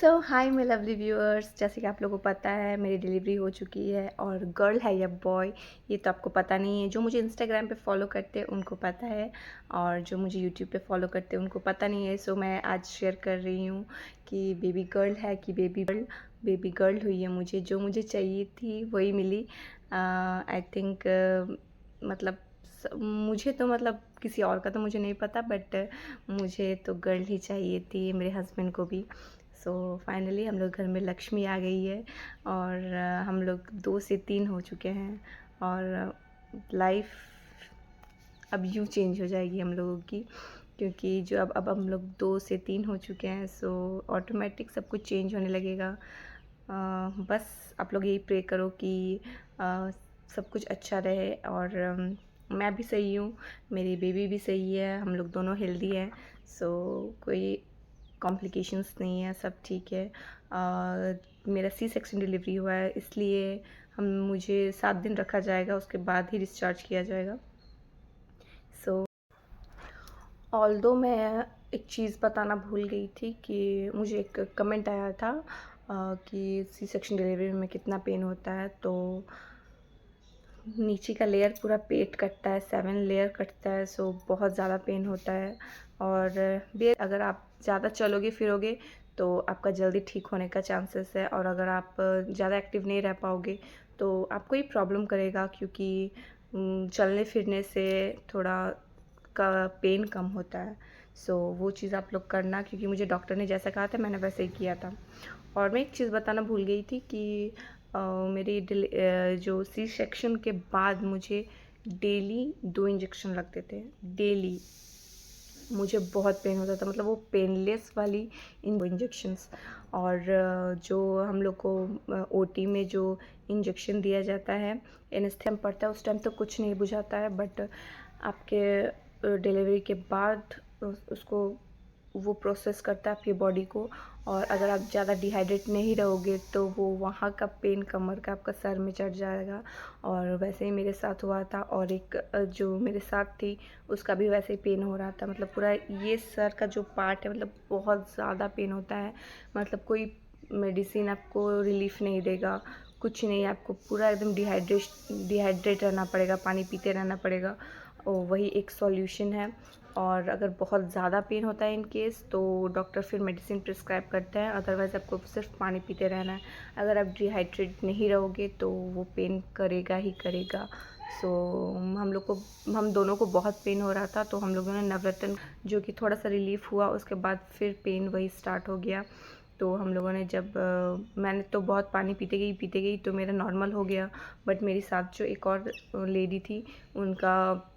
हाय मेरे lovely viewers, जैसे कि आप लोगों को पता है मेरी डिलीवरी हो चुकी है और गर्ल है या बॉय ये तो आपको पता नहीं है। जो मुझे इंस्टाग्राम पे फॉलो करते हैं उनको पता है और जो मुझे यूट्यूब पे फॉलो करते हैं उनको पता नहीं है। सो मैं आज शेयर कर रही हूँ कि बेबी गर्ल है कि बेबी गर्ल हुई है। मुझे चाहिए थी वही मिली। आई थिंक मतलब मुझे तो मतलब किसी और का तो मुझे नहीं पता, बट मुझे तो गर्ल ही चाहिए थी, मेरे हस्बैंड को भी। सो फाइनली हम लोग घर में लक्ष्मी आ गई है और हम लोग 2 से 3 हो चुके हैं और लाइफ अब यूँ चेंज हो जाएगी हम लोगों की, क्योंकि जो अब हम लोग 2 से 3 हो चुके हैं। सो ऑटोमेटिक सब कुछ चेंज होने लगेगा। बस आप लोग यही प्रे करो कि सब कुछ अच्छा रहे और मैं भी सही हूँ, मेरी बेबी भी सही है, हम लोग दोनों हेल्दी हैं। सो कोई कॉम्प्लिकेशंस नहीं है, सब ठीक है। मेरा सी सेक्शन डिलीवरी हुआ है, इसलिए मुझे 7 दिन रखा जाएगा, उसके बाद ही डिस्चार्ज किया जाएगा। सो ऑल्दो मैं एक चीज़ बताना भूल गई थी कि मुझे एक कमेंट आया था कि सी सेक्शन डिलीवरी में कितना पेन होता है। तो नीचे का लेयर पूरा पेट कटता है, 7 लेयर कटता है। सो बहुत ज़्यादा पेन होता है और अगर आप ज़्यादा चलोगे फिरोगे तो आपका जल्दी ठीक होने का चांसेस है, और अगर आप ज़्यादा एक्टिव नहीं रह पाओगे तो आपको ही प्रॉब्लम करेगा, क्योंकि चलने फिरने से थोड़ा का पेन कम होता है। सो वो चीज़ आप लोग करना, क्योंकि मुझे डॉक्टर ने जैसा कहा था मैंने वैसे ही किया था। और मैं एक चीज़ बताना भूल गई थी कि जो सी सेक्शन के बाद मुझे डेली 2 इंजेक्शन लगते थे, डेली। मुझे बहुत पेन होता था, मतलब वो पेनलेस वाली इंजेक्शंस। और जो हम लोग को ओटी में जो इंजेक्शन दिया जाता है, एनेस्थीसिया पड़ता है, उस टाइम तो कुछ नहीं बुझाता है, बट आपके डिलीवरी के बाद उसको वो प्रोसेस करता है आपकी बॉडी को। और अगर आप ज़्यादा डिहाइड्रेट नहीं रहोगे तो वो वहाँ का पेन कमर का आपका सर में चढ़ जाएगा। और वैसे ही मेरे साथ हुआ था, और एक जो मेरे साथ थी उसका भी वैसे ही पेन हो रहा था। मतलब पूरा ये सर का जो पार्ट है, मतलब बहुत ज़्यादा पेन होता है। मतलब कोई मेडिसिन आपको रिलीफ नहीं देगा, कुछ नहीं, आपको पूरा एकदम डिहाइड्रेट रहना पड़ेगा, पानी पीते रहना पड़ेगा, और वही एक सॉल्यूशन है। और अगर बहुत ज़्यादा पेन होता है इन केस तो डॉक्टर फिर मेडिसिन प्रिस्क्राइब करते हैं, अदरवाइज़ आपको सिर्फ पानी पीते रहना है। अगर आप डिहाइड्रेट नहीं रहोगे तो वो पेन करेगा ही करेगा। सो हम दोनों को बहुत पेन हो रहा था, तो हम लोगों ने नवरत्न, जो कि थोड़ा सा रिलीफ हुआ, उसके बाद फिर पेन वही स्टार्ट हो गया। तो हम लोगों ने जब मैंने तो बहुत पानी पीते गई तो मेरा नॉर्मल हो गया, बट मेरी साथ जो एक और लेडी थी उनका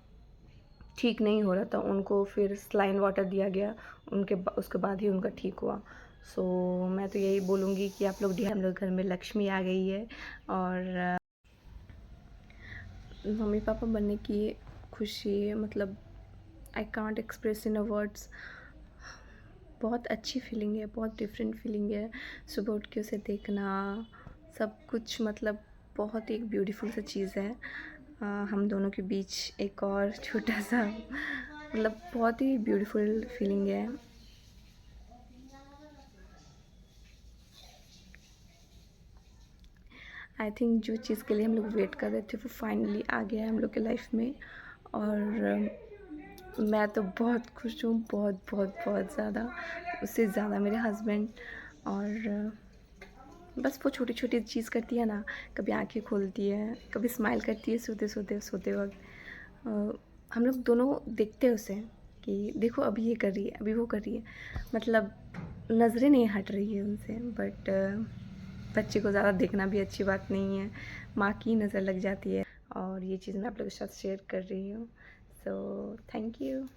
ठीक नहीं हो रहा था, उनको फिर सलाइन वाटर दिया गया, उसके बाद ही उनका ठीक हुआ। सो मैं तो यही बोलूँगी कि आप लोग हम लोग घर में लक्ष्मी आ गई है और मम्मी पापा बनने की खुशी, मतलब I can't express in a words. बहुत अच्छी फीलिंग है, बहुत डिफरेंट फीलिंग है। सुबह उठ के उसे देखना, सब कुछ मतलब बहुत ही एक ब्यूटीफुल सा चीज़ है। हम दोनों के बीच एक और छोटा सा मतलब बहुत ही ब्यूटीफुल फीलिंग है। आई थिंक जो चीज़ के लिए हम लोग वेट कर रहे थे वो फाइनली आ गया है हम लोग के लाइफ में। और मैं तो बहुत खुश हूँ, बहुत बहुत बहुत ज़्यादा, उससे ज़्यादा मेरे हस्बैंड। और बस वो छोटी छोटी चीज़ करती है ना, कभी आंखें खोलती है, कभी स्माइल करती है सोते वक्त। हम लोग दोनों देखते हैं उसे कि देखो अभी ये कर रही है, अभी वो कर रही है, मतलब नज़रें नहीं हट रही है उनसे। बट बच्चे को ज़्यादा देखना भी अच्छी बात नहीं है, माँ की नज़र लग जाती है। और ये चीज़ मैं आप लोगों के साथ शेयर कर रही हूँ। So thank you.